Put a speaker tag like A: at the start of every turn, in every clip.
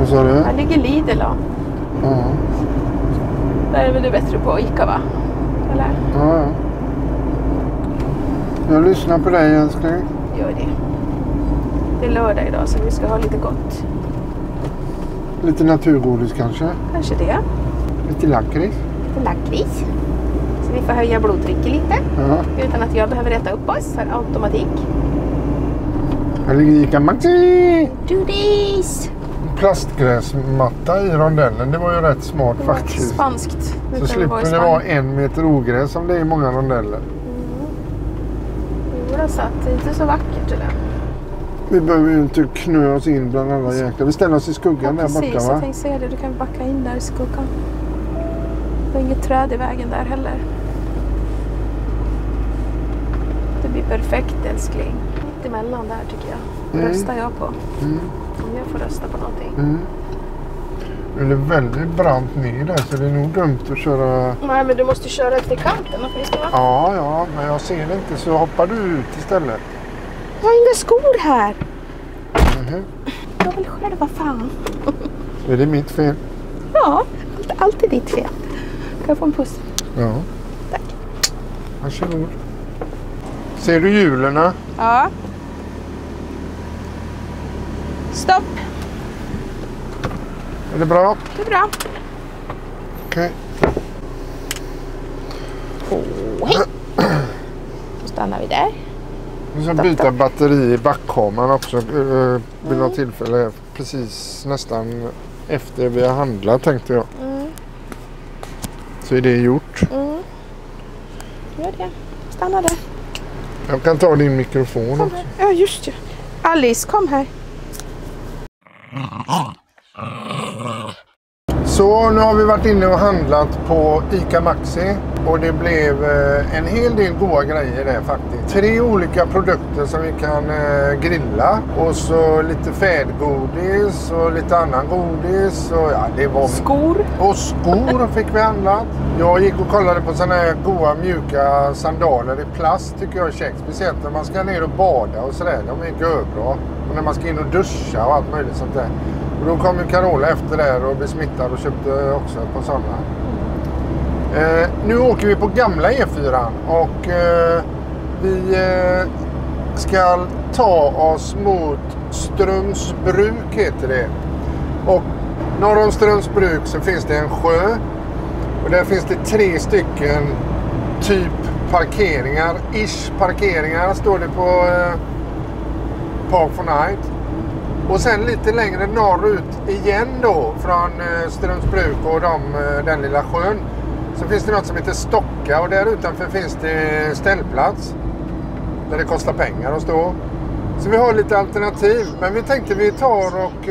A: Vad sa du?
B: Här ligger Lidl då.
A: Ja.
B: Där är väl det bättre på Ica, va? Eller?
A: Ja. Jag lyssnar på dig, älskling.
B: Gör det. Det är lördag idag så vi ska ha lite gott.
A: Lite naturgodis kanske.
B: Kanske det.
A: Lite lakrits.
B: Lite lakrits. Så vi får höja blodtrycket lite.
A: Ja.
B: Utan att jag behöver äta upp oss för automatik.
A: Här ligger Ica Maxi.
B: Do this!
A: Plastgräsmatta i rondellen. Det var ju rätt smart faktiskt.
B: Spanskt.
A: Så slipper det vara 1 meter ogräs som det är i många rondeller.
B: Jo, det satt. Det är inte så vackert eller?
A: Vi behöver ju inte knö oss in bland alla jäklar. Vi ställer oss i skuggan där borta, va?
B: Precis, jag tänkte säga det. Du kan backa in där i skuggan. Det är inget träd i vägen där heller. Det blir perfekt, älskling. Mitt emellan där tycker jag. Röstar jag på. Om jag får rösta på någonting.
A: Det är väldigt brant ner där så det är nog dumt att köra...
B: Nej, men du måste köra till kanten.
A: Ja, men jag ser det inte så hoppar du ut istället.
B: Jag har inga skor här. Jag vill själv, vad fan.
A: Är det mitt fel?
B: Ja, alltid ditt fel. Kan jag få en puss?
A: Ja.
B: Tack.
A: Varsågod. Ser du hjulen?
B: Ja. Stopp.
A: Är det bra?
B: Det är bra.
A: Okej.
B: Hej. Då stannar vi där.
A: Vi ska byta batteri i backkameran också vid något tillfälle. Precis nästan efter vi har handlat tänkte jag. Så är det gjort.
B: Gör det. Stanna där.
A: Jag kan ta din mikrofon också.
B: Ja, just det. Alice, kom här.
A: Så nu har vi varit inne och handlat på Ica Maxi och det blev en hel del goda grejer där faktiskt. 3 olika produkter som vi kan grilla och så lite fädgodis och lite annan godis och ja, det var...
B: Skor.
A: Och skor fick vi handlat. Jag gick och kollade på sådana här goda mjuka sandaler i plast tycker jag är käckt. Speciellt när man ska ner och bada och sådär. De är görbra. Och när man ska in och duscha och allt möjligt sånt där. Och då kom ju Carola efter där och blev smittad och köpte också på sådana. Nu åker vi på gamla E4 och vi ska ta oss mot Strömsbruk heter det. Och norr om Strömsbruk så finns det en sjö. Och där finns det 3 stycken typ parkeringar. Parkeringar står det på Park for Night. Och sen lite längre norrut igen då från Strömsbruk och den lilla sjön. Så finns det något som heter Stocka och där utanför finns det ställplats. Där det kostar pengar att stå. Så vi har lite alternativ. Men vi tänkte vi tar och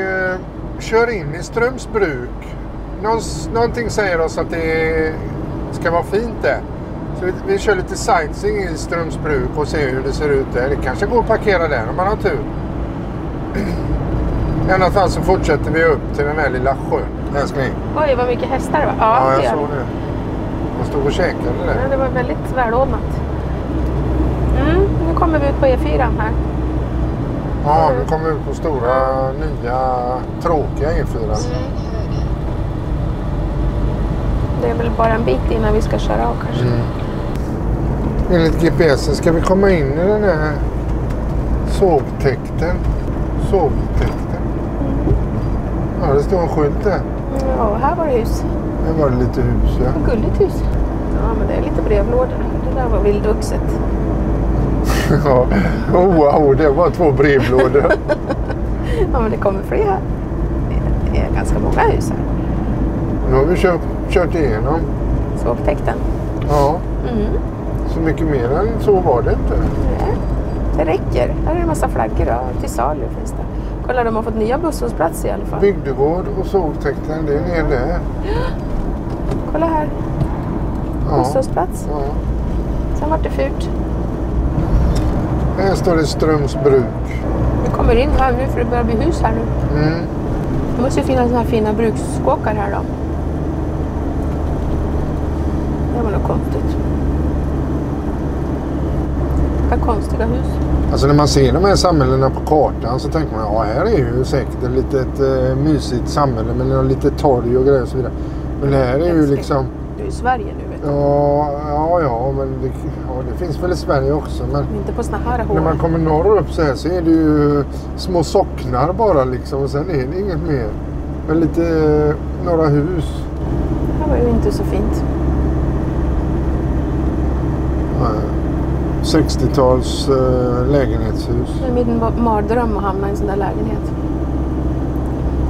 A: kör in i Strömsbruk. Någonting säger oss att det ska vara fint där. Så vi kör lite sightseeing i Strömsbruk och ser hur det ser ut där. Det kanske går att parkera där om man har tur. I annat fall så fortsätter vi upp till den här lilla sjön.
B: Oj, vad mycket hästar det var.
A: Ja, jag såg det. Man stod och käkade där.
B: Ja, det var väldigt välordnat. Nu kommer vi ut på E4 här.
A: Ja, nu kommer vi ut på stora, nya, tråkiga E4.
B: Det är väl bara en bit innan vi ska köra av kanske.
A: Enligt GPS ska vi komma in i den här sovtäkten. Ja, det står en skylt där.
B: Ja, här var det hus.
A: Här var det lite hus, ja.
B: Ett gulligt hus. Ja, men det är lite brevlådor. Det där var vildvuxet.
A: Ja, wow, det var 2 brevlådor.
B: Ja, men det kommer fler här. Det är ganska många hus här.
A: Nu har vi kört igenom.
B: Sovtäkten.
A: Ja. Så mycket mer än så var det inte.
B: Nej, det räcker. Här är det en massa flaggor och till salu finns det. Kolla, de har fått nya busshållplatser i alla fall.
A: Bygdegård och sovtäkten, det är ner där.
B: Kolla här. Busshållplats.
A: Ja.
B: Sen var det fult.
A: Här står det Strömsbruk.
B: Vi kommer in här nu för det börjar bli hus här nu. Det måste ju finnas såna här fina bruksskåkar här då. Det var nog konstigt. ganska konstiga hus.
A: Alltså när man ser de här samhällena på kartan så tänker man, ja här är ju säkert ett litet mysigt samhälle med lite torg och grejer och så vidare. Men det här är ju liksom...
B: Du är i Sverige nu, vet du.
A: Ja, men det finns väl i Sverige också. Men
B: inte på såna här hål.
A: när man kommer norr upp så här så är det ju små socknar bara liksom. Och sen är det inget mer. Men lite några hus.
B: Det var ju inte så fint.
A: 60-tals lägenhetshus.
B: Det är min mardröm att hamna i en sån där lägenhet.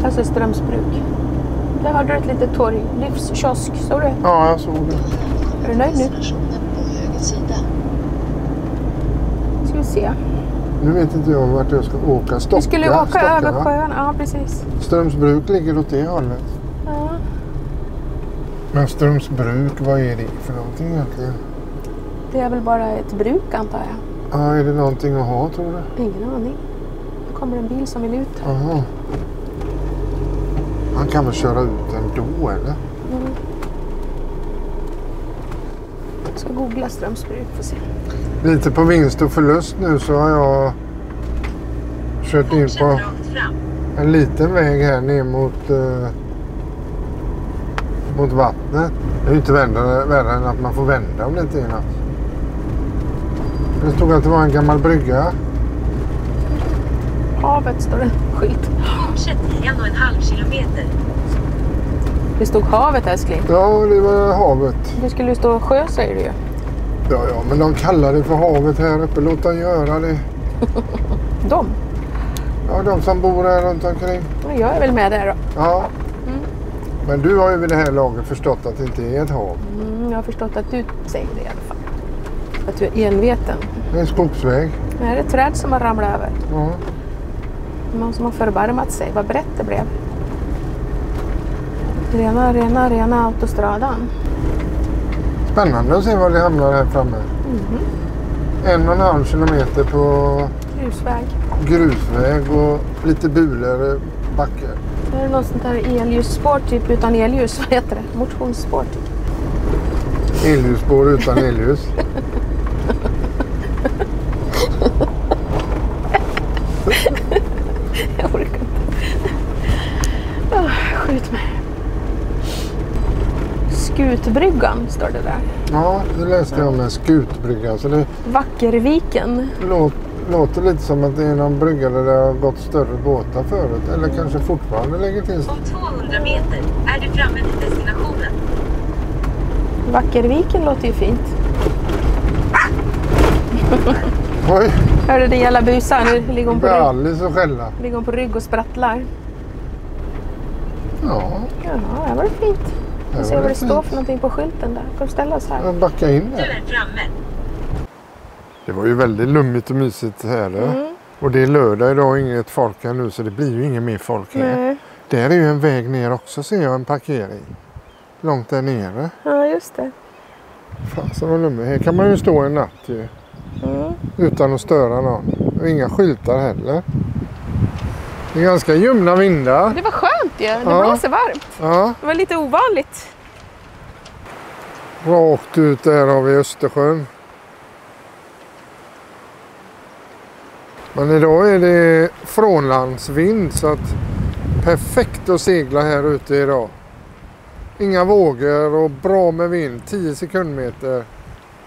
B: Alltså Strömsbruk. Där har du ett litet torg. Livskiosk, såg du?
A: Ja, jag såg det.
B: Är du nöjd nu? Ska vi se.
A: Nu vet inte jag vart jag ska åka.
B: Vi skulle åka över sjön. Ja, precis.
A: Strömsbruk ligger åt det hållet.
B: Ja.
A: Men Strömsbruk, vad är det för någonting egentligen?
B: Det är väl bara ett bruk, antar jag.
A: Ja, är det någonting att ha, tror du?
B: Ingen aning. Nu kommer en bil som vill ut.
A: Jaha. Han kan väl köra ut ändå, eller?
B: Jag ska googla Strömsbruk för att se.
A: Lite på vinst och förlust nu så har jag kört in på en liten väg här ner mot vattnet. Det är ju inte värre än att man får vända om det inte är något. Det stod att det var en gammal brygga.
B: Havet står det. Skylt.
C: Fortsätt 1,5 kilometer.
B: Det stod havet, älskling.
A: Ja, det var havet.
B: Det skulle ju stå sjö, säger du ju.
A: Ja, men de kallar det för havet här uppe. Låt dem göra det.
B: De?
A: Ja, de som bor här runt omkring.
B: Men jag är väl med där då.
A: Ja. Men du har ju vid det här laget förstått att det inte är ett hav.
B: Jag har förstått att du säger det i alla fall. Att du är enveten.
A: Det är en skogsväg.
B: Det är ett träd som har ramlat över.
A: Ja.
B: Någon som har förbarmat sig. Vad brett det blev. Rena autostradan.
A: Spännande att se var det hamnar här framme. 1,5 kilometer på grusväg och lite bulor backar.
B: Det är något sånt där elljusspår typ utan elljus. Vad heter det? Motionsspår typ.
A: Elljusspår utan elljus.
B: Jag orkar inte. Skjut mig. Skutbryggan står det där.
A: Ja, det läste jag om en skutbrygga. Så det
B: Vackerviken.
A: låter lite som att det är någon brygga där det har gått större båtar förut. Eller kanske fortfarande lägger till.
C: Om 200 meter är du framme vid destinationen.
B: Vackerviken låter ju fint.
A: Oj!
B: Hörde det gälla busar? Nu ligger hon på rygg.
A: Alice och skälla.
B: Ligger hon på rygg och sprattlar.
A: Ja.
B: Ja, det var fint. Jag ser vad det står för någonting på skylten där. Kan du ställa oss här?
A: Jag backar in
C: Du
A: där.
C: är framme.
A: Det var ju väldigt lummigt och mysigt här. Och det är lördag idag och inget folk här nu så det blir ju ingen mer folk här.
B: Nej.
A: Där är ju en väg ner också, ser jag, en parkering. Långt där nere.
B: Ja, just det.
A: Fan, så var lummigt. Här kan man ju stå en natt ju. Utan att störa någon. Och inga skyltar heller. Det är ganska ljumna vindar.
B: Det var skönt ju. Det
A: Ja.
B: blåser varmt.
A: Ja,
B: Det var lite ovanligt.
A: rakt ut där har vi Östersjön. Men idag är det frånlandsvind så att perfekt att segla här ute idag. Inga vågor och bra med vind, 10 sekundmeter.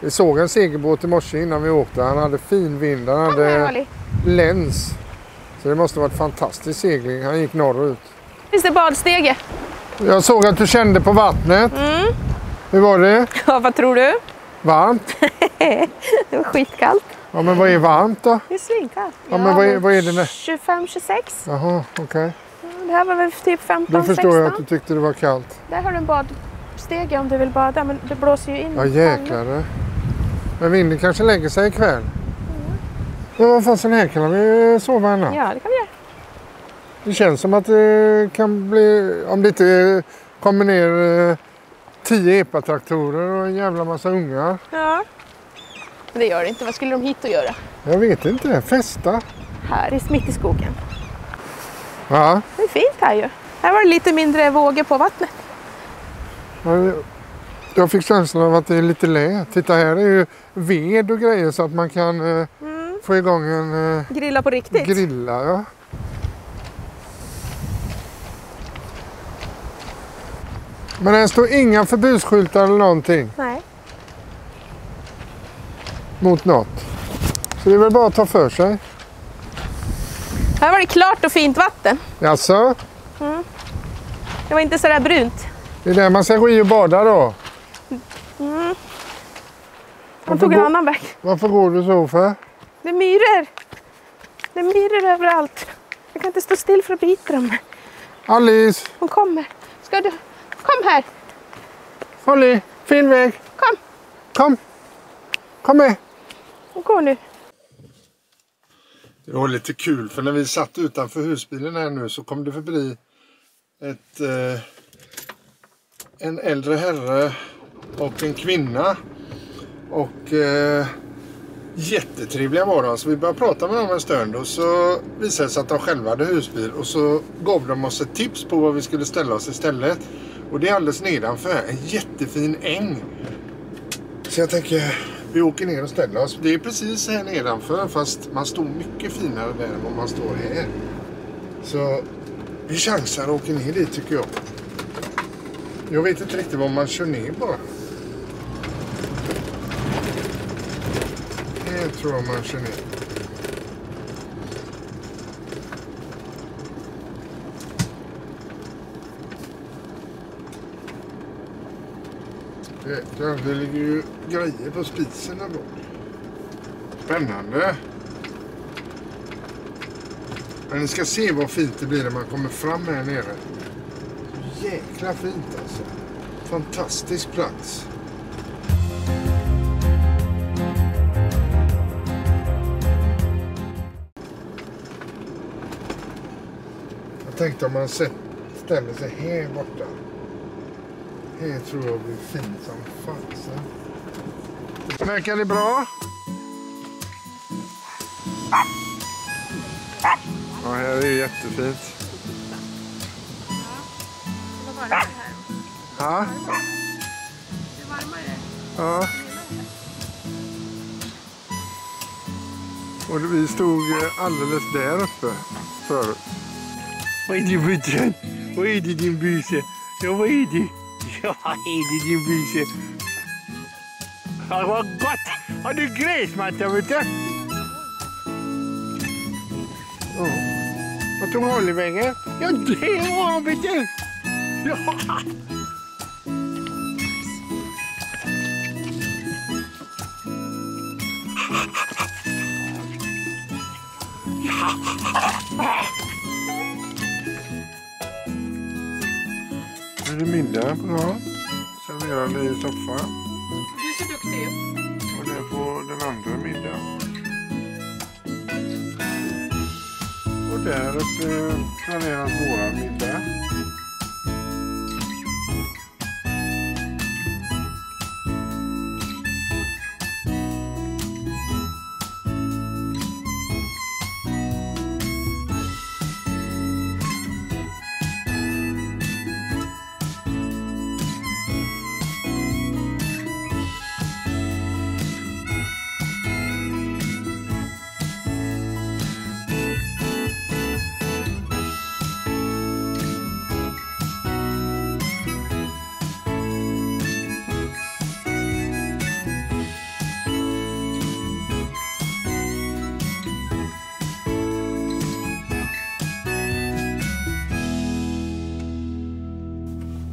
A: Vi såg en segelbåt i morse innan vi åkte. Han hade fin vind, han hade läns. Så det måste ha varit fantastisk segling. Han gick norrut.
B: Finns det badstege?
A: Jag såg att du kände på vattnet. Hur var det?
B: Ja, vad tror du?
A: Varmt?
B: Det var skitkallt.
A: Ja, men vad är varmt då?
B: Det är svinkallt.
A: Ja, men vad är det nu?
B: 25-26.
A: Jaha, okej.
B: Det här var väl typ 15-16.
A: Då förstår jag att du tyckte det var kallt.
B: Där har du en badstege om du vill bada, men det blåser ju in.
A: Ja, jäklar. Men vinden kanske lägger sig ikväll. Ja, vad fan, sån här kan vi sova en natt.
B: Ja, det kan vi göra.
A: Det känns som att det kan bli, om det inte kommer ner 10 epatraktorer och en jävla massa ungar.
B: Ja. Men det gör det inte. Vad skulle de hit och göra?
A: Jag vet inte, festa.
B: Här mitt i skogen.
A: Ja.
B: Det är fint här ju. Här var det lite mindre vågor på vattnet.
A: Jag fick känslan av att det är lite lä. Titta, här är ju ved och grejer så att man kan få igång en...
B: grilla på riktigt.
A: Grilla, ja. Men det står inga förbudsskyltar eller någonting.
B: Nej.
A: Mot något. Så det är väl bara att ta för sig.
B: Här var det klart och fint vatten.
A: Jaså?
B: Det var inte så där brunt.
A: Det är där man ska gå i och bada då.
B: Han tog en annan väg.
A: Varför går du så för?
B: Det är myror. Det är myror överallt. Jag kan inte stå still för att bita dem.
A: Alice!
B: Hon kommer. Ska du? Kom här.
A: Holly! Fin väg!
B: Kom.
A: Kom! Kom med!
B: Hon går nu.
A: Det var lite kul för när vi satt utanför husbilen här nu så kom det förbi en äldre herre och en kvinna. Och jättetrevliga var de. Så vi började prata med dem en stund och så visade det sig att de själva hade husbil. Och så gav de oss ett tips på vad vi skulle ställa oss istället. Och det är alldeles nedanför en jättefin äng. Så jag tänker, vi åker ner och ställer oss. Det är precis här nedanför fast man står mycket finare där än om man står här. Så vi chansar att åka ner dit tycker jag. Jag vet inte riktigt vad man kör ner bara. Det tror jag man kör ner. Det ligger ju grejer på spisen här bort. Spännande. Men ni ska se vad fint det blir när man kommer fram här nere. Så jäkla fint alltså. Fantastisk plats. Jag tänkte om man ställer sig här borta. Här tror jag blir fint som fasen. Verkar det bra? Ja, här är det jättefint.
B: Vad var det här?
A: Ja.
B: Det är varmare.
A: Ja. Och vi stod alldeles där uppe förut.
D: Vad är det bussen? Vad är det din buse? Ja, vad är det? Ja, vad är det din buse? Ja, vad gott! Har du gräsmatta, vet du?
A: Ja. Vad tog Hollyvägen?
D: Ja, det var vet du! Ja!
A: Nu är det middag bra. Serverade i soffan.
B: Du är så duktig.
A: Och det är på den andra middagen. Och där uppe planeras våran middag.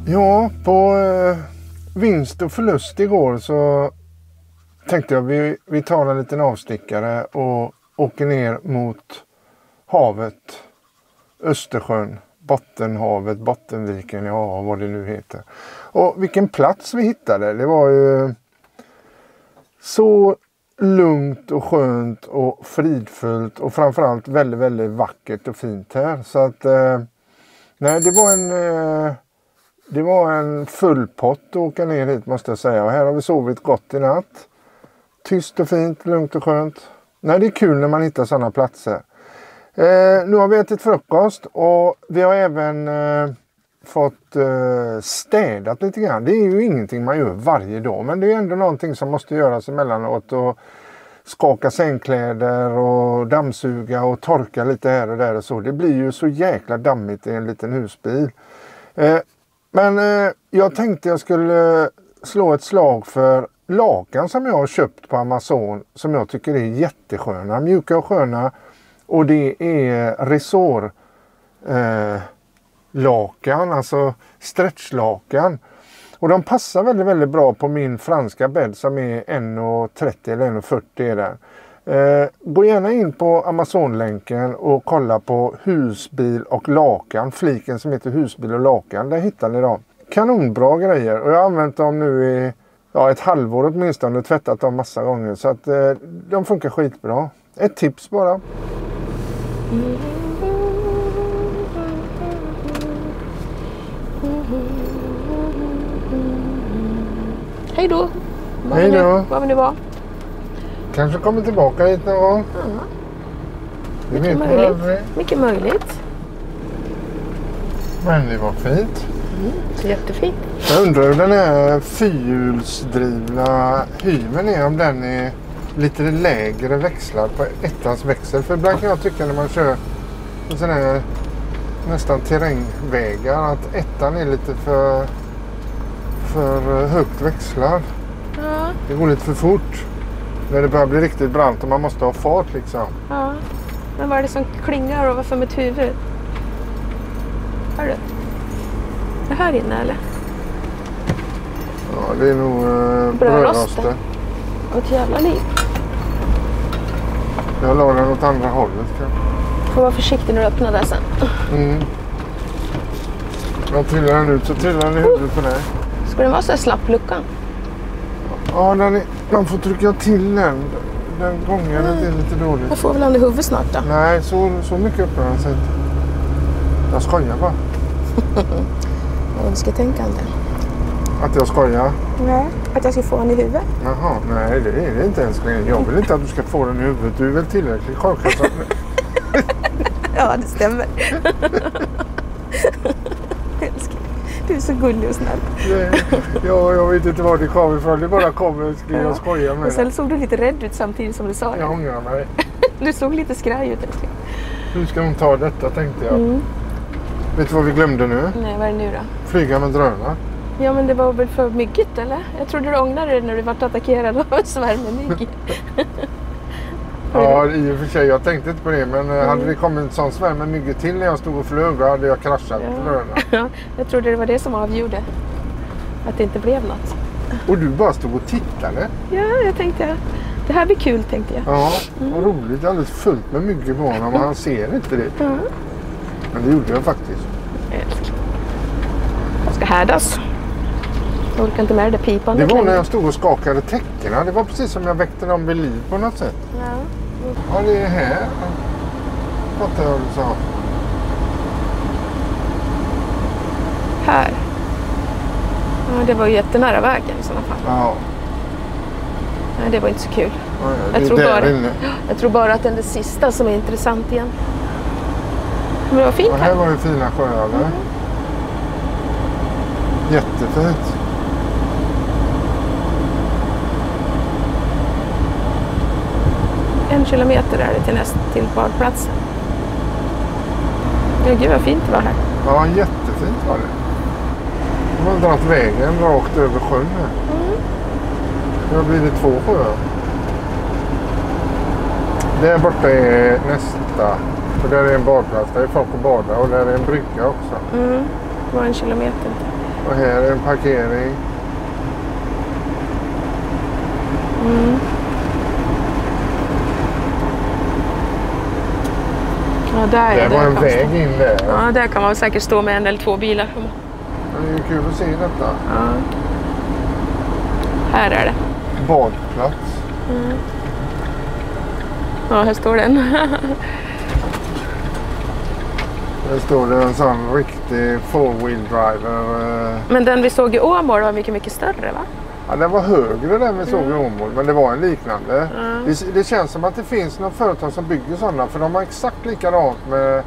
A: Ja, på vinst och förlust igår så tänkte jag vi tar en liten avstickare och åker ner mot havet, Östersjön, Bottenhavet, Bottenviken, ja vad det nu heter. Och vilken plats vi hittade, det var ju så lugnt och skönt och fridfullt och framförallt väldigt, väldigt vackert och fint här. Så att, nej det var en full pott att åka ner hit måste jag säga. Och här har vi sovit gott i natt. Tyst och fint, lugnt och skönt. Nej, det är kul när man hittar sådana platser. Nu har vi ätit frukost och vi har även fått städat lite grann. Det är ju ingenting man gör varje dag. Men det är ändå någonting som måste göras emellanåt. Och skaka sängkläder och dammsuga och torka lite här och där och så. Det blir ju så jäkla dammigt i en liten husbil. Men jag tänkte jag skulle slå ett slag för lakan som jag har köpt på Amazon. Som jag tycker är jättesköna. Mjuka och sköna. Och det är resort lakan, alltså stretchlakan. Och de passar väldigt, väldigt bra på min franska bädd som är 1,30 eller 1,40 är där. Gå gärna in på Amazon-länken och kolla på husbil och lakan. Fliken som heter husbil och lakan. Där hittar ni dem. Kanonbra grejer. Och jag har använt dem nu i ett halvår åtminstone och tvättat dem massa gånger. Så att de funkar skitbra. Ett tips bara.
B: Hej då.
A: Hej då.
B: Var vi nu var.
A: Kanske kommer tillbaka hit någon gång. Det vet man aldrig.
B: Mycket möjligt.
A: Men det var fint.
B: Jättefint.
A: Jag undrar hur den här fyrhjulsdrivna hymen är. Om den är lite lägre växlar på ettans växel. För ibland kan jag tycka när man kör på sådana här nästan terrängvägar att ettan är lite för högt växlar.
B: Ja.
A: Det går lite för fort. När det börjar bli riktigt brant och man måste ha fart liksom.
B: Ja. Men vad är det som klingar och varför mitt huvud? Hör du? Det här inne eller?
A: Ja, det är nog
B: brödrosten. Och ett jävla liv.
A: Jag la den åt andra hållet kanske.
B: Får vara försiktig när du öppnar där sen.
A: Jag trillar den ut så trillar den i huvudet på dig.
B: Ska den vara så här slapp luckan?
A: Ja, man får trycka till den. Den gången det är lite dåligt.
B: Jag får väl han i huvudet snart då?
A: Nej, så mycket öppnar den sig inte. Jag skojar bara.
B: Önsketänkande.
A: Att jag skojar?
B: Nej, att jag ska få den i huvudet.
A: Jaha, nej det är det inte ens. Jag vill inte att du ska få den i huvudet. Du är väl tillräckligt korkad.
B: Ja, det stämmer. Du är så gullig och snäll.
A: Ja, jag vet inte var det kommer ifrån. Det bara kommer och jag skojar med.
B: Och sen såg du lite rädd ut samtidigt som du sa det.
A: Jag ångrar mig.
B: Du såg lite skraj ut.
A: Hur ska hon ta detta tänkte jag. Vet du vad vi glömde nu?
B: Nej, vad är det nu då?
A: Flyga med drönare.
B: Ja, men det var väl för mycket eller? Jag trodde du ångrade dig när du var attackerad av en svärm med mygg.
A: Ja, i och för sig. Jag tänkte inte på det. Men hade det kommit en sån svärm med mygg till när jag stod och flög, då hade jag kraschat på drönarna.
B: Ja, jag trodde det var det som avgjorde. Att det inte blev något.
A: Och du bara stod och tittade?
B: Ja, jag tänkte det här blir kul tänkte jag.
A: Ja, vad roligt. Det är alldeles fullt med mygg på honom. Han ser inte det. Men det gjorde jag faktiskt.
B: Jag ska härdas. Jag orkar inte med det där pipan.
A: Det var när jag stod och skakade täckorna. Det var precis som jag väckte dem vid liv på något sätt.
B: Ja.
A: Ja, det är här. Fattar jag vad du sa.
B: Här. Ja, det var ju jättenära vägen i sådana fall.
A: Ja.
B: Nej, det var inte så kul.
A: Ja, det
B: jag tror bara att den är sista som är intressant igen. Men det var fint
A: här. Här var ju fina sjöar. Jättefint.
B: En kilometer är det till badplatsen. Ja, gud vad fint det var här.
A: Ja, jättefint var det. De har dragit vägen rakt över sjön här. Det har blivit 2 sjöar. Där borta är nästa. För där är en badplats. Där är folk och badar. Och där är en brygga också.
B: Det var 1 kilometer.
A: Och här är en parkering.
B: Ja, där
A: det var en väg in där.
B: Ja, där kan man säkert stå med 1 eller 2 bilar.
A: Det är ju kul att se detta.
B: Ja. Här är det.
A: Badplats.
B: Ja, här står den.
A: Där står det en sån riktig 4-wheel driver.
B: Men den vi såg i Åmål var mycket, mycket större va?
A: Ja, den var högre den vi såg i Åmål, men det var en liknande. Det känns som att det finns några företag som bygger sådana, för de har exakt likadant med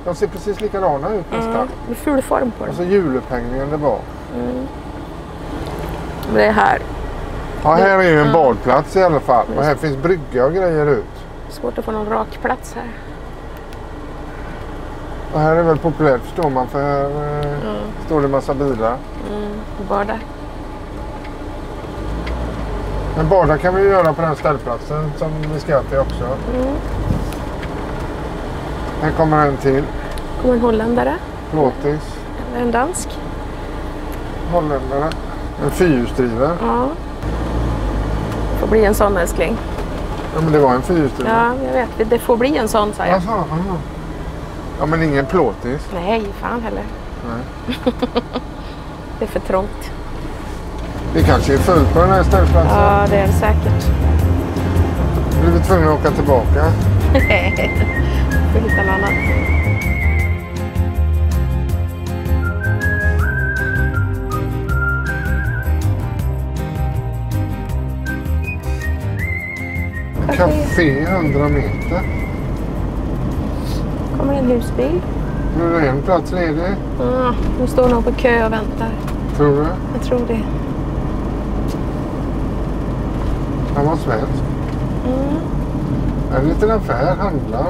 A: De ser precis likadana ut nästan.
B: Det är ful form på
A: Och
B: dem.
A: så hjulupphängningen där bak.
B: Men det är här.
A: Ja, här är ju en badplats i alla fall. Och här finns brygga och grejer ut.
B: Svårt att få någon rak plats här.
A: Och här är väl populärt förstår man för här står det en massa bilar.
B: Bada.
A: Men bada kan vi ju göra på den ställplatsen som vi ska till också. Här kommer en till.
B: Kommer en holländare.
A: Plåtis.
B: Eller en dansk.
A: Holländare. En fyrhjulsdriven.
B: Ja. Får bli en sån älskling.
A: Ja men det var en fyrhjulsdriven.
B: Ja, jag vet. Det får bli en sån, sa jag.
A: Alltså, aha. Ja men ingen plåtis.
B: Nej, fan heller.
A: Nej.
B: Det är för trångt.
A: Det kanske är fullt på den här ställplatsen.
B: Ja, det är det säkert.
A: Blir vi tvungna att åka tillbaka.
B: Får hitta något annat.
A: Café 100 meter.
B: Kommer en husbil.
A: Nu är det en plats ledig.
B: Nu står någon på kö och väntar.
A: Tror du?
B: Jag tror det.
A: Han var svensk. En liten affär, handlar.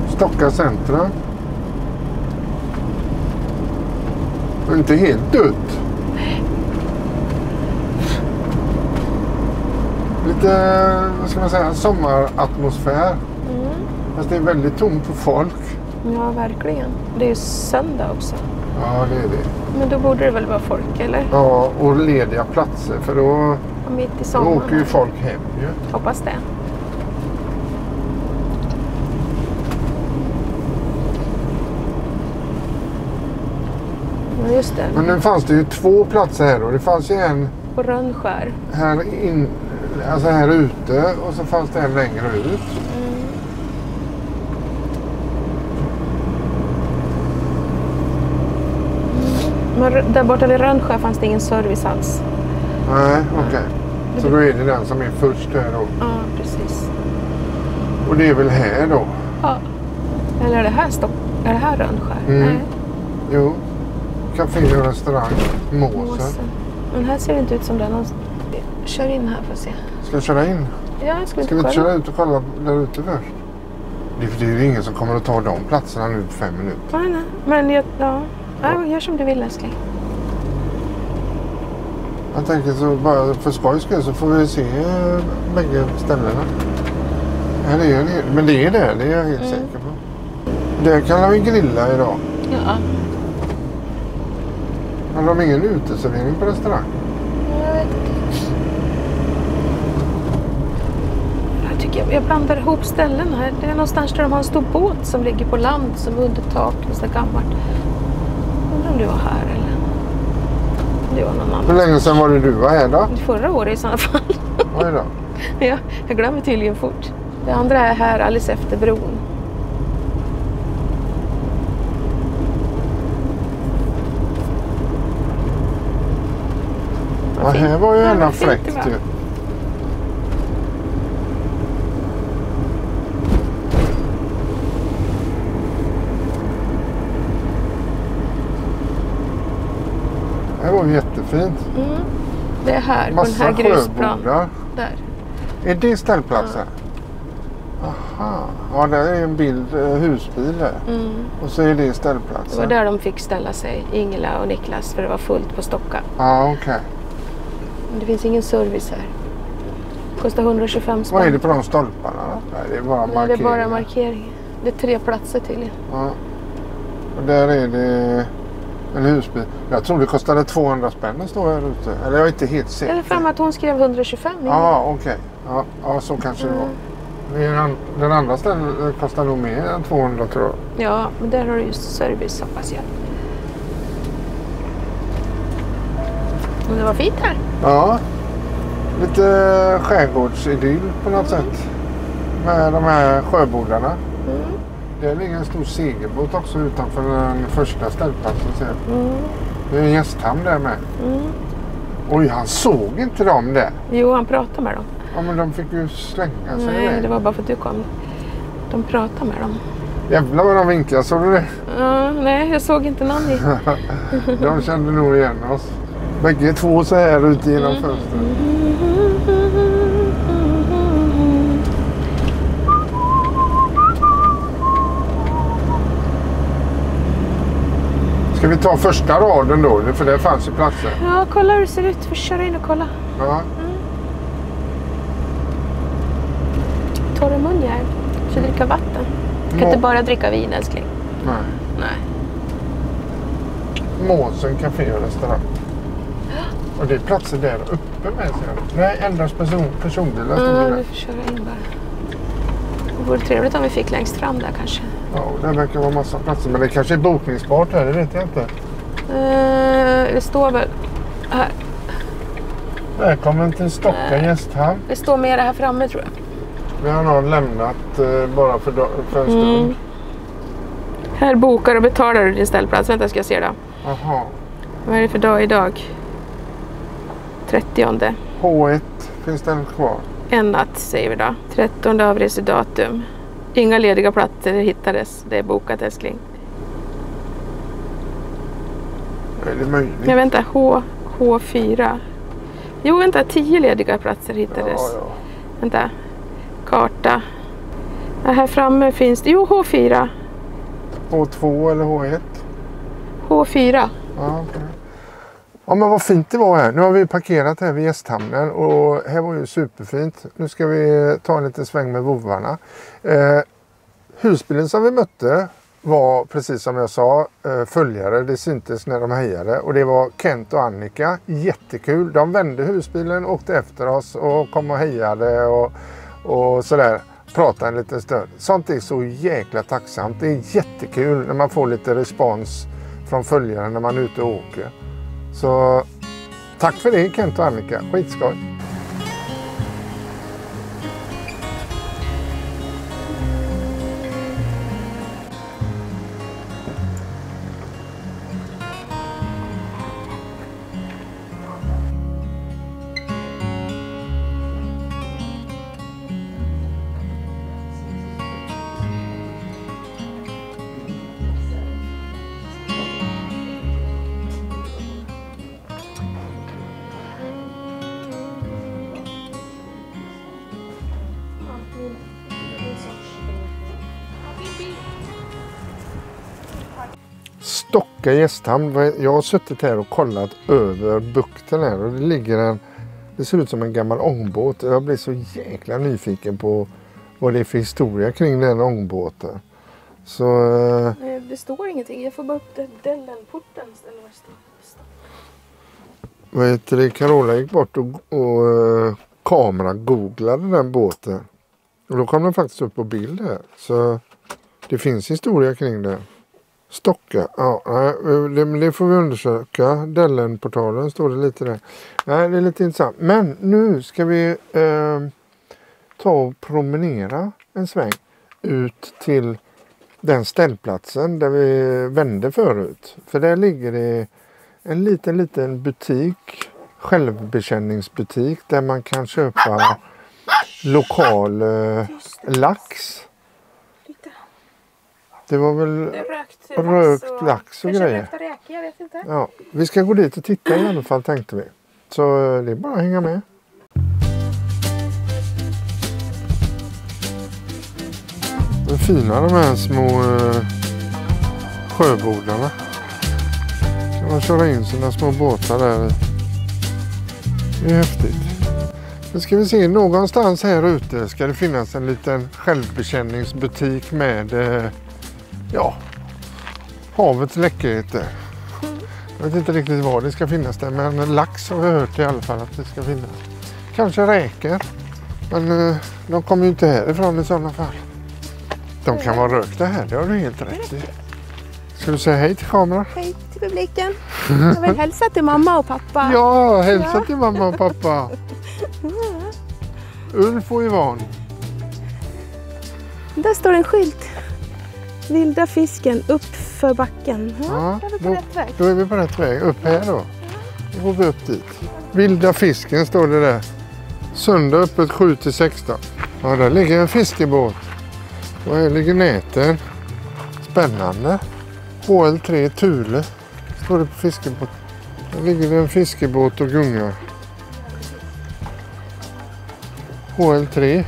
A: Stocka centrum. Och inte helt dött. Lite, vad ska man säga, sommaratmosfär. Fast det är väldigt tomt på folk.
B: Ja, verkligen. Det är ju söndag också.
A: Ja, det är det.
B: Men då borde det väl vara folk, eller?
A: Ja, och lediga platser för då
B: Och mitt i
A: Då
B: sommaren.
A: åker ju folk hem ju.
B: Hoppas det. Ja, just det.
A: Men nu fanns det ju 2 platser här då. Det fanns ju en
B: På Rönnskär.
A: alltså här ute och så fanns det en längre ut.
B: Men där borta vid Rönnskär fanns det ingen service alls.
A: Nej, okej. Så då är det den som är först här då.
B: Ja, precis.
A: Och det är väl här då?
B: Ja. Eller är det här Är det här Rönnskär? Nej.
A: Jo. Café och restaurang. Måsen.
B: Måsen. Men här ser det inte ut som det är någon... Kör in här för att se.
A: Ska jag köra in?
B: Ja, ska
A: Ska vi
B: inte
A: inte
B: kolla?
A: köra ut och kolla där ute först? Det är ju ingen som kommer att ta de platserna nu på 5 minuter.
B: Nej, nej. Men ja. Gör som du vill, älskling.
A: Jag tänker så bara för skojs skull så får vi se bägge ställena. Här är det, men det är det är jag helt säker på. Där kan vi grilla idag.
B: Ja.
A: Har de ingen uteservering på restaurang?
B: Jag vet inte. Jag tycker jag blandar ihop ställen här. Det är någonstans där de har en stor båt som ligger på land som är under tak. Så gammalt. Undrar om du var här eller? Det var någon
A: Hur
B: annan.
A: länge sedan var det du var här då?
B: Förra året i sådana fall.
A: Oj då.
B: Ja, jag glömmer tydligen fort. Det andra är här alldeles efter bron.
A: Ja, här var ju
B: Ja,
A: ena
B: vad fint det
A: fräckt
B: var.
A: ju. Det var ju jättefint.
B: Det är här, på den
A: Massa
B: här grusplanen.
A: sjöbodar.
B: Där.
A: Är det ställplatsen? Aha. Ja, där är en bild, husbil där. Och så är det
B: Det var
A: ställplatsen.
B: där de fick ställa sig, Ingela och Niklas, för det var fullt på Stocka.
A: Ja, okej.
B: Men det finns ingen service här. Kostar 125 spänn.
A: Vad är det på de stolparna då? Nej, det är bara
B: Nej,
A: markeringar.
B: det är bara markering. Det är 3 platser till.
A: Ja. Och där är det en husbil. Jag tror det kostade 200 spänn att stå här ute. Eller jag är inte helt
B: Jag
A: säker.
B: är fram att hon skrev 125.
A: Ja, okej. Ja, så kanske det var. Den andra ställen kostar nog mer än 200 tror jag.
B: Ja, men där har du just service, hoppas jag. Men det var fint här.
A: Ja, lite skärgårdsidyll på något sätt. Med de här sjöbodarna. Det ligger en stor segelbåt också utanför den första ställplatsen. Det är en gästhamn där med. Oj, han såg inte dem där.
B: Jo, han pratade med dem.
A: Ja, men de fick ju slänga sig
B: Nej,
A: iväg.
B: det var bara för att du kom. De pratade med dem.
A: Jävlar vad de vinkar, såg du det?
B: Ja, nej, jag såg inte Nanny.
A: De kände nog igen oss. Bägge två så här ute genom fönstret. Ska vi ta första raden då? För det fanns ju platser.
B: Ja, kolla hur det ser ut. Vi kör in och kolla.
A: Ja.
B: Torr i mun här. Jag ska dricka vatten. Jag kan inte bara dricka vin, älskling.
A: Nej.
B: Nej.
A: Måsen café och restaurang. Och det är platser där uppe med sig. Nej, endast personbilar.
B: Ja, vi får köra in bara. Det vore trevligt om vi fick längst fram där kanske.
A: Ja, det verkar vara massa platser. Men det kanske är bokningsbart här, det vet jag inte.
B: Det står väl här.
A: Välkommen till Stocka gästhamn.
B: Det står mer här framme, tror jag.
A: Vi har nog lämnat bara för en stund.
B: Här bokar och betalar du din ställplats. Vänta, ska jag se då.
A: Jaha.
B: Vad är det för dag idag? 30.
A: H1 finns den kvar.
B: En natt säger vi då. 13 avresedatum. Inga lediga platser hittades. Det är bokat, älskling.
A: Är det möjligt?
B: Jag vänta, H4. Jo, vänta, 10 lediga platser hittades.
A: Ja.
B: Vänta, karta. Ja, här framme finns det, jo, H4.
A: H2 eller H1?
B: H4.
A: Ja, okay. Ja, men vad fint det var här. Nu har vi parkerat här vid gästhamnen och här var ju superfint. Nu ska vi ta en liten sväng med vovarna. Husbilen som vi mötte var, precis som jag sa, följare. Det syntes när de hejade. Och det var Kent och Annika. Jättekul. De vände husbilen, åkte efter oss och kom och hejade och sådär. Pratade en liten stund. Sånt är så jäkla tacksamt. Det är jättekul när man får lite respons från följare när man är ute och åker. Så tack för det, Kent och Annika. Skitskoj. Stocka gästhamn. Jag har suttit här och kollat över bukten här och det ligger det ser ut som en gammal ångbåt. Jag blir så jäkla nyfiken på vad det är för historia kring den ångbåten. Så
B: Det står ingenting. Jag får bara upp Dellenporten. Eller vad står.
A: Vad heter det? Carola gick bort och kamera-googlade den båten. Och då kom den faktiskt upp på bild här. Så det finns historia kring det. Stocka, ja, det får vi undersöka. Dellenportalen står det lite där. Nej, det är lite intressant. Men nu ska vi ta och promenera en sväng ut till den ställplatsen där vi vände förut. För där ligger det en liten butik, självbetjäningsbutik där man kan köpa lokal lax. Det var väl rökt lax och grejer.
B: Jag vet inte.
A: Ja, vi ska gå dit och titta i alla fall, tänkte vi. Så det är bara att hänga med. Det är fina de här små sjöbodarna. Kan man köra in sina små båtar där. Det är häftigt. Nu ska vi se, någonstans här ute ska det finnas en liten självbetjäningsbutik med havets läckerheter. Jag vet inte riktigt vad det ska finnas där, men lax har vi hört i alla fall att det ska finnas. Kanske räkor, men de kommer ju inte härifrån i sådana fall. De kan vara rökta här, det har du helt rätt i. Ska du säga hej till kameran?
B: Hej till publiken. Jag vill hälsa till mamma och pappa.
A: Ja, hälsa till mamma och pappa. Ulf och Ivan.
B: Där står en skylt. Vilda fisken upp för backen. Ja, är vi på rätt väg.
A: Då är vi på rätt väg. Upp här då. Då går vi upp dit. Vilda fisken står det där. Söndag öppet 7-16. Ja, där ligger en fiskebåt. Och här ligger näten. Spännande. HL3 Thule. Står det på fiskebåt. Där ligger det en fiskebåt och gungar. HL3.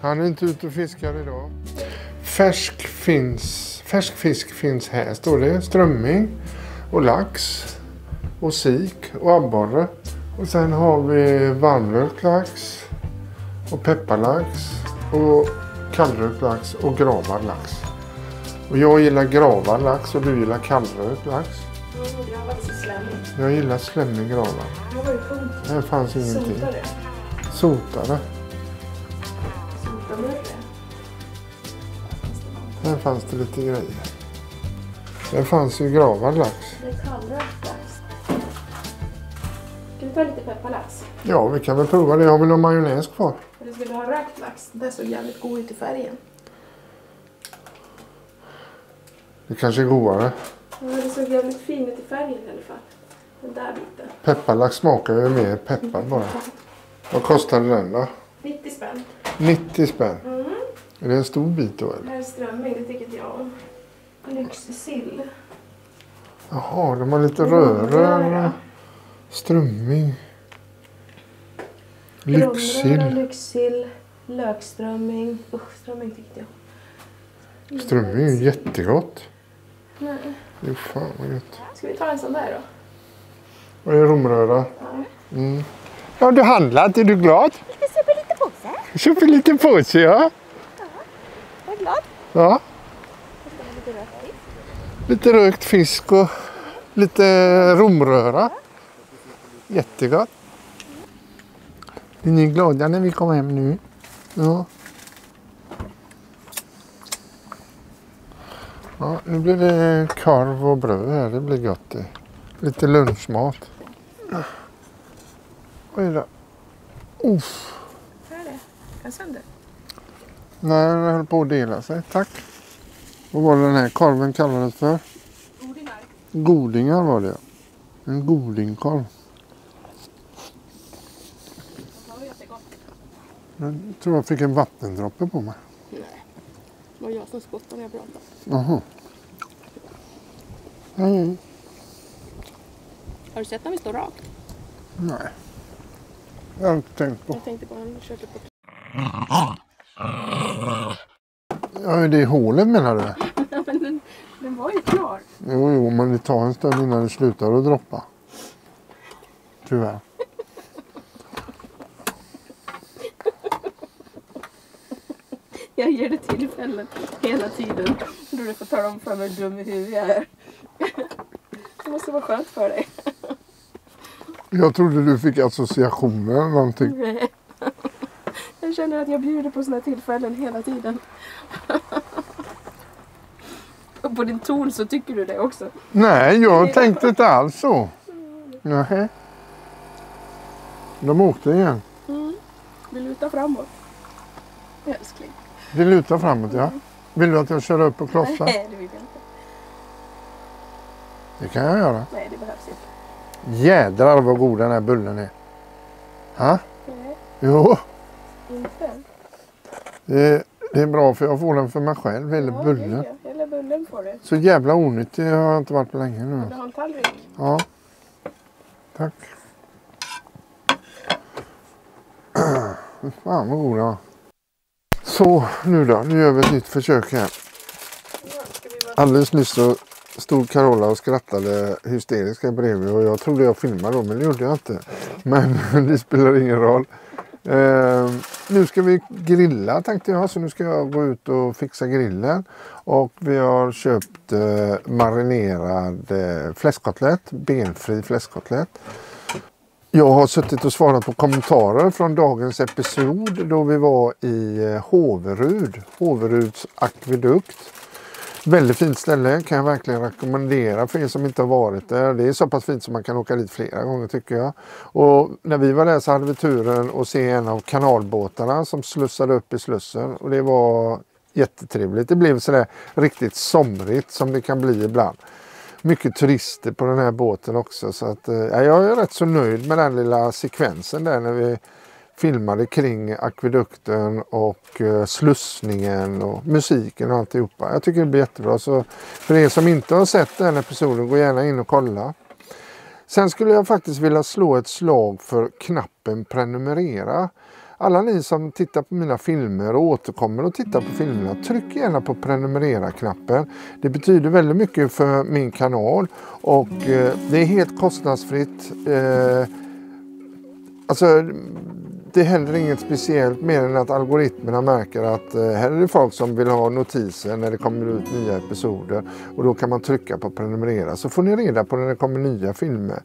A: Han är inte ute och fiskar idag. Färsk fisk finns här, står det. Strömming och lax och sik och abborre. Och sen har vi varmrökt lax och pepparlax och kallrökt lax och gravad lax. Och jag gillar gravad lax och du gillar kallrökt lax. Jag gillar slemmig gravad. Här fanns ingenting. Sotare. Här fanns det lite grejer. Här fanns ju gravad lax.
B: Det är kallrökt lax. Ska vi ta lite pepparlax?
A: Ja, vi kan väl prova det. Har vi någon majonnäs kvar?
B: Eller ska vi ha rökt lax? Det såg jävligt god ut i färgen.
A: Det kanske är godare.
B: Ja, det såg jävligt fin ut i färgen i alla fall. Den där biten.
A: Pepparlax smakar ju mer peppar bara. Vad kostade den då?
B: 90 spänn.
A: 90 spänn.
B: Mm.
A: Är det en stor bit då
B: Det
A: eller?
B: här är strömming, det tycker inte jag om. Lyxsill.
A: Jaha, de har lite röra. Strömming. Lyxsill.
B: Lyxsill. Lökströmming. Usch, strömming tyckte jag.
A: Strömming är ju jättegott.
B: Nej.
A: Jo, fan vad gott.
B: Ska vi ta en sån där då?
A: Vad är romröra?
B: Ja.
A: Mm. Ja, du handlat. Är du glad?
E: Jag ska köpa lite påse.
A: Köper lite påse, ja.
E: Jag är glad.
A: Ja,
E: Jag ska ha lite rökt fisk.
A: lite rökt fisk och lite romröra. Jättegott. Är ni glada när vi kommer hem nu? Ja. Ja, nu blir det korv och bröd här. Det blir gott det. Lite lunchmat. Vad är det? Uff.
B: Vad är det? Kan sönder?
A: Nej, den höll på att dela sig. Tack. Vad var det den här korven kallades för?
B: Godingar.
A: Godingar var det. En godingkorv.
B: Det var jättegott.
A: Jag tror jag fick en vattendroppe på mig.
B: Nej. Det var jag som spottade när jag pratade.
A: Jaha. Mm.
B: Har du sett när vi står rakt?
A: Nej. Jag har inte tänkt på.
B: Jag tänkte på han körde på.
A: Ja, det är hålet menar du?
B: Ja, men den var ju klar.
A: Jo, men det tar en stund innan det slutar att droppa. Tyvärr.
B: Jag ger det tillfällen hela tiden. Då du får tala om för mig hur dum i huvudet jag är. Det måste vara skönt för dig.
A: Jag trodde du fick associationer eller någonting.
B: Nej. Jag känner att jag bjuder på såna här tillfällen hela tiden. Och på din ton så tycker du det också.
A: Nej, jag tänkte inte alls så. Nej. De åkte igen.
B: Vi lutar framåt. Älskling.
A: Vi lutar framåt, ja. Vill du att jag kör upp och klossar?
B: Nej, det vill jag inte.
A: Det kan jag göra.
B: Nej, det behövs inte.
A: Jädrar vad god den här bullen är. Ha?
B: Nej,
A: Jo,
B: inte.
A: det är bra för jag får den för mig själv, hela bullen.
B: Hela bullen får du.
A: Så jävla onyttig har jag inte varit på länge
B: Vill
A: nu.
B: du ha en tallrik?
A: Ja, tack. Fan vad god den var. Så, nu då. Nu gör vi ett nytt försök här. Alldeles nyss så stod Carola och skrattade hysteriska bredvid och jag trodde jag filmade då, men det gjorde jag inte. Men det spelar ingen roll. Nu ska vi grilla tänkte jag, så nu ska jag gå ut och fixa grillen. Och vi har köpt marinerad fläskkotlett, benfri fläskkotlett. Jag har suttit och svarat på kommentarer från dagens episod då vi var i Håveruds akvedukt. Väldigt fint ställe, kan jag verkligen rekommendera för er som inte har varit där. Det är så pass fint som man kan åka dit flera gånger tycker jag. Och när vi var där så hade vi turen att se en av kanalbåtarna som slussade upp i Slussen. Och det var jättetrevligt. Det blev sådär riktigt somrigt som det kan bli ibland. Mycket turister på den här båten också. Så att, jag är rätt så nöjd med den lilla sekvensen där när vi filmade kring akvedukten och slussningen och musiken och alltihopa. Jag tycker det blir jättebra. Så för er som inte har sett den episoden, gå gärna in och kolla. Sen skulle jag faktiskt vilja slå ett slag för knappen prenumerera. Alla ni som tittar på mina filmer och återkommer och tittar på filmerna, tryck gärna på prenumerera-knappen. Det betyder väldigt mycket för min kanal och det är helt kostnadsfritt. Alltså det händer inget speciellt mer än att algoritmerna märker att här är det folk som vill ha notiser när det kommer ut nya episoder. Och då kan man trycka på prenumerera så får ni reda på när det kommer nya filmer.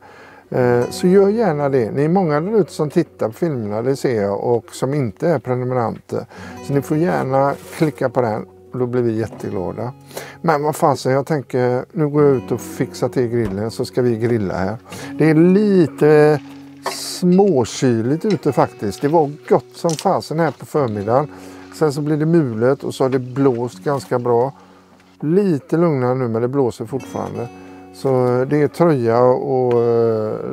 A: Så gör gärna det. Ni är många där ute som tittar på filmerna, det ser jag, och som inte är prenumeranter. Så ni får gärna klicka på den och då blir vi jätteglada. Men vad fasen, jag tänker nu går jag ut och fixar till grillen så ska vi grilla här. Det är lite småkyligt ute faktiskt. Det var gott som fasen här på förmiddagen. Sen så blir det mulet och så har det blåst ganska bra. Lite lugnare nu men det blåser fortfarande. Så det är tröja och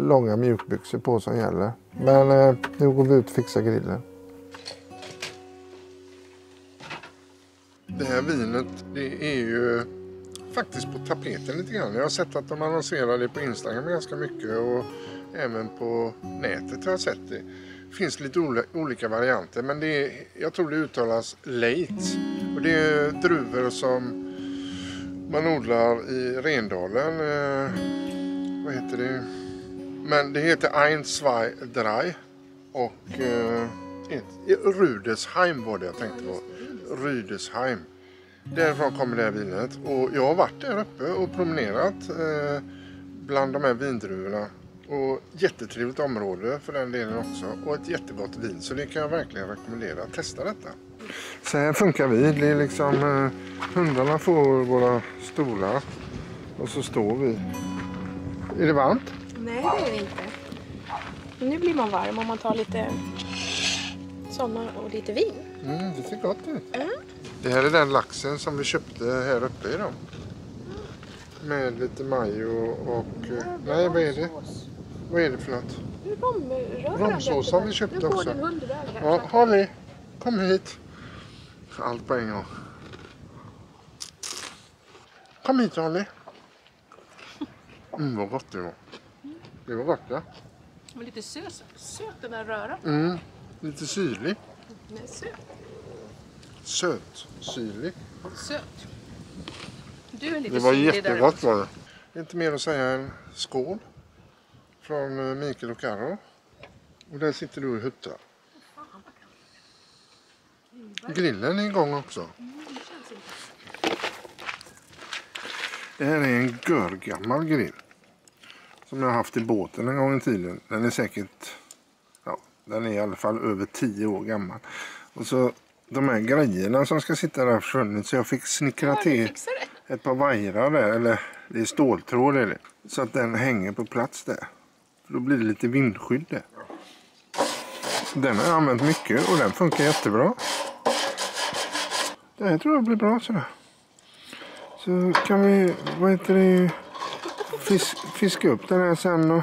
A: långa mjukbyxor på som gäller. Men nu går vi ut och fixar grillen. Det här vinet, det är ju faktiskt på tapeten lite grann. Jag har sett att de annonserar det på Instagram ganska mycket och även på nätet har jag sett det. Det finns lite olika varianter men det är, jag tror det uttalas Leitz. Och det är druvor som man odlar i Rendalen. Vad heter det? Men det heter 1, 2, 3 och Rüdesheim var det jag tänkte på. Rüdesheim. Därifrån kommer det här vinet. Och jag har varit där uppe och promenerat bland de här vindruvorna. Och jättetrevligt område för den delen också. Och ett jättegott vin. Så det kan jag verkligen rekommendera. Testa detta. Så här funkar vi. Det är liksom hundarna får våra stolar. Och så står vi. Är det varmt?
B: Nej, det är det inte. Men nu blir man varm om man tar lite sådana och lite vin.
A: Det ser gott ut. Det här är den laxen som vi köpte här uppe idag. Med lite majo och... nej, vad är det? Vad är det för något? Romsås har vi köpt också. Ja, Holly, kom hit. Allt på en gång. Kom hit, Holly. Vad gott det var. Det var gott, ja.
B: Det var lite söt den där röran.
A: Lite syrlig.
B: Nej, söt.
A: Söt. Syrlig.
B: Söt. Du är lite
A: det var
B: syrlig
A: jättegott
B: där.
A: var det. Det är inte mer att säga än skål. Från Mikael och Karo. Och där sitter du och huttar. Grillen är igång också. Det här är en görgammal grill. Som jag har haft i båten en gång i tiden. Den är säkert... ja, den är i alla fall över 10 år gammal. Och så de här grejerna som ska sitta där försvunnit. Så jag fick snickra till ett par vajrar där. Eller det är ståltråd eller. Så att den hänger på plats där. Då blir det lite vindskydd där. Den har jag använt mycket och den funkar jättebra. Det här tror jag blir bra sådär. Så kan vi, vad heter det, fiska upp den här sen och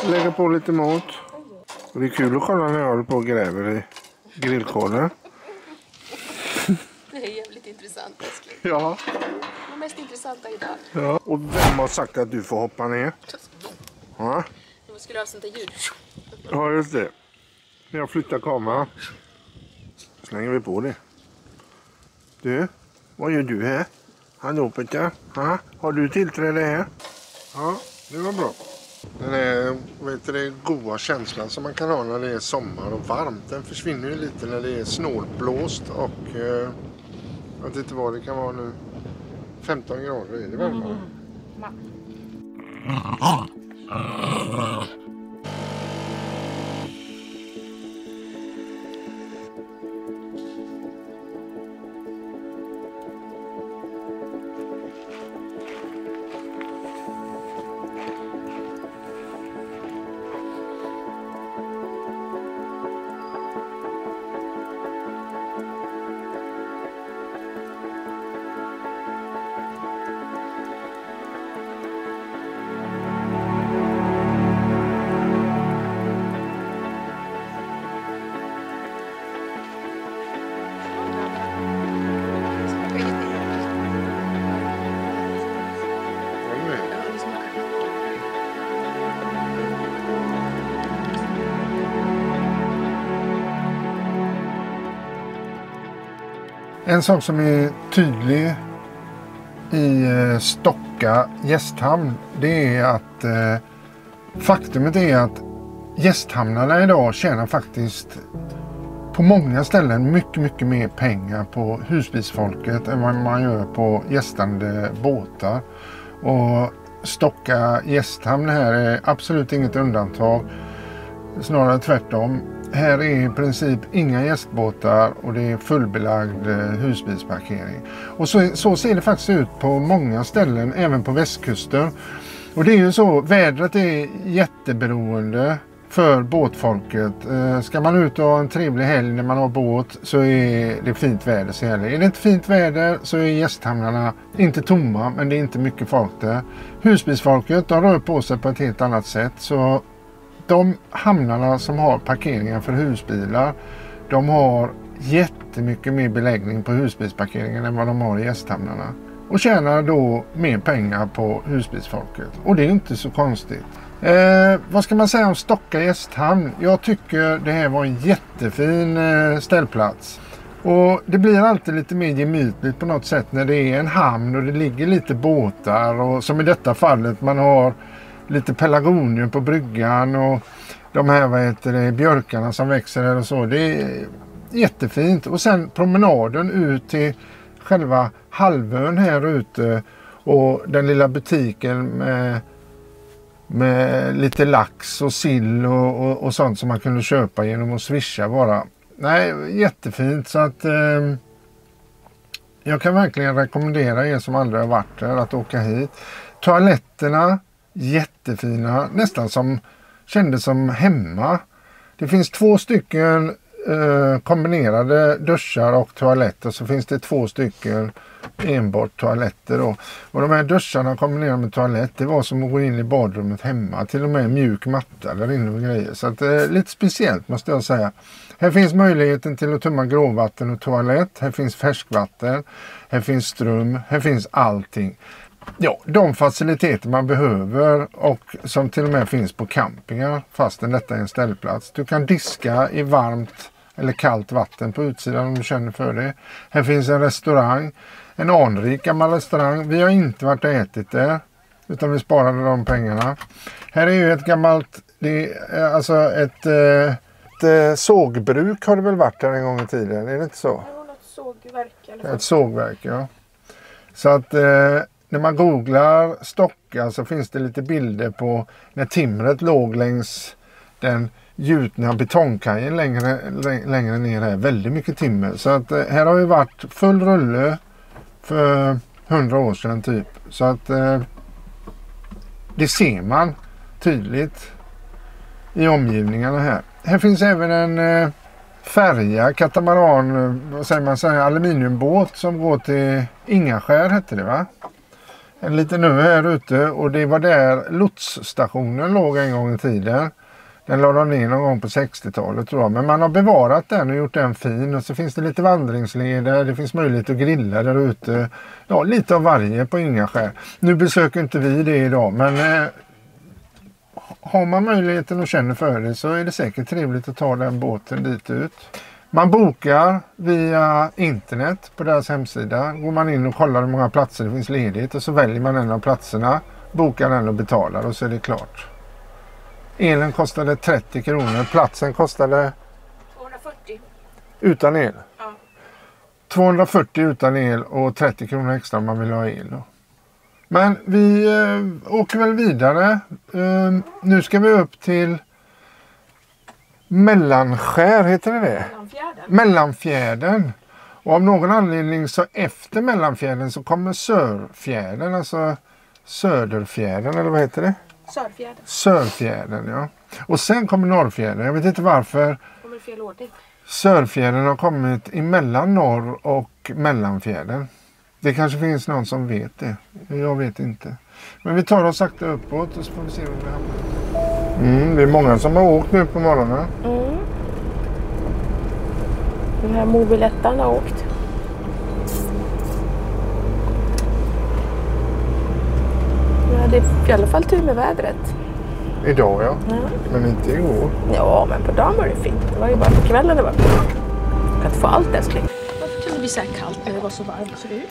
A: lägga på lite mat. Och det är kul att kolla när jag håller på och gräver i grillkolen.
B: Det är jävligt intressant, älskling.
A: Ja.
B: Det mest intressanta idag.
A: Ja. Och vem har sagt att du får hoppa ner? Ja.
B: Jag skulle ha sånt där ljud.
A: Ja, just det. När jag flyttar kameran slänger vi på det. Du, vad gör du här? Hallå Peter, har du tillträde här? Ja, det var bra. Den är, vet du, goda känslan som man kan ha när det är sommar och varmt. Den försvinner ju lite när det är snålblåst och jag vet inte vad det kan vara nu. 15 grader är det väl? En sak som är tydlig i Stocka gästhamn, det är att faktumet är att gästhamnarna idag tjänar faktiskt på många ställen mycket mer pengar på husbilsfolket än vad man gör på gästande båtar. Och Stocka gästhamn här är absolut inget undantag, snarare tvärtom. Här är i princip inga gästbåtar och det är fullbelagd husbilsparkering. Och så ser det faktiskt ut på många ställen, även på västkusten. Och det är ju så, vädret är jätteberoende för båtfolket. Ska man ut och ha en trevlig helg när man har båt så är det fint väder så heller. Är det inte fint väder så är gästhamnarna inte tomma, men det är inte mycket folk där. Husbilsfolket, de rör på sig på ett helt annat sätt, så de hamnarna som har parkeringar för husbilar, de har jättemycket mer beläggning på husbilsparkeringen än vad de har i gästhamnarna. Och tjänar då mer pengar på husbilsfolket. Och det är inte så konstigt. Vad ska man säga om Stocka gästhamn? Jag tycker det här var en jättefin ställplats. Och det blir alltid lite mer gemytligt på något sätt när det är en hamn och det ligger lite båtar. Och som i detta fallet, man har lite pelargonier på bryggan och de här björkarna som växer här och så. Det är jättefint. Och sen promenaden ut till själva halvön här ute och den lilla butiken med lite lax och sill och sånt som man kunde köpa genom att swisha bara. Nej, jättefint, så att jag kan verkligen rekommendera er som aldrig har varit där att åka hit. Toaletterna, jättefina, nästan som kändes som hemma. Det finns 2 stycken kombinerade duschar och toaletter, så finns det 2 stycken enbart toaletter då. Och de här duscharna kombinerade med toalett, det var som att gå in i badrummet hemma, till och med mjuk matta där inne och grejer. Så att lite speciellt måste jag säga. Här finns möjligheten till att tömma gråvatten och toalett, här finns färskvatten, här finns ström, här finns allting. Ja, de faciliteter man behöver och som till och med finns på campingar fastän detta är en ställplats. Du kan diska i varmt eller kallt vatten på utsidan om du känner för det. Här finns en restaurang, en anrik gammal restaurang. Vi har inte varit och ätit där utan vi sparade de pengarna. Här är ju ett gammalt, alltså ett sågbruk har det väl varit där en gång i tiden, är det inte så?
B: Det var något sågverk i alla fall.
A: Ett sågverk, ja. Så att när man googlar Stocka så finns det lite bilder på när timret låg längs den gjutna betongkajen längre ner här. Väldigt mycket timmer. Så att här har ju varit full rulle för 100 år sedan typ. Så att det ser man tydligt i omgivningarna här. Här finns även en färja, katamaran, vad säger man, aluminiumbåt som går till Ingaskär hette det va? En liten ö här ute och det var där lotsstationen låg en gång i tiden. Den lade de ner någon gång på 60-talet tror jag. Men man har bevarat den och gjort den fin. Och så finns det lite vandringsleder. Det finns möjlighet att grilla där ute. Ja, lite av varje på Ingaskär. Nu besöker inte vi det idag. Men har man möjligheten och känner för det så är det säkert trevligt att ta den båten dit ut. Man bokar via internet på deras hemsida. Går man in och kollar hur många platser det finns ledigt. Och så väljer man en av platserna. Bokar den och betalar och så är det klart. Elen kostade 30 kronor. Platsen kostade
B: 240.
A: Utan el.
B: Ja.
A: 240 utan el och 30 kronor extra om man vill ha el. Då. Men vi åker väl vidare. Nu ska vi upp till Mellanskär, heter det? Mellanfjärden. Och av någon anledning så efter Mellanfjärden så kommer Sörfjärden, alltså Söderfjärden, eller vad heter det?
B: Sörfjärden.
A: Sörfjärden, ja. Och sen kommer Norrfjärden. Jag vet inte varför.
B: Kommer fel ordning.
A: Sörfjärden har kommit emellan Norr och Mellanfjärden. Det kanske finns någon som vet det. Jag vet inte. Men vi tar oss sakta uppåt och så får vi se om det hamnar. Det är många som har åkt nu på morgonen.
B: Den här mobilettan har åkt. Ja, det är i alla fall tur med vädret.
A: Idag ja. Men inte igår.
B: Ja, men på dagen var det fint. Det var ju bara på kvällen det var. Jag kan inte få allt älskling. Varför det blir så här kallt när det var så varmt förut.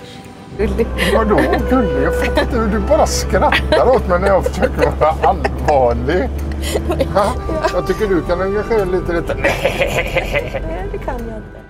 A: Vadå gullig? Jag fattar inte hur du bara skrattar åt mig när jag försöker vara allvarlig. Ha? Jag tycker du kan engagera lite.
E: Nej, det kan jag inte.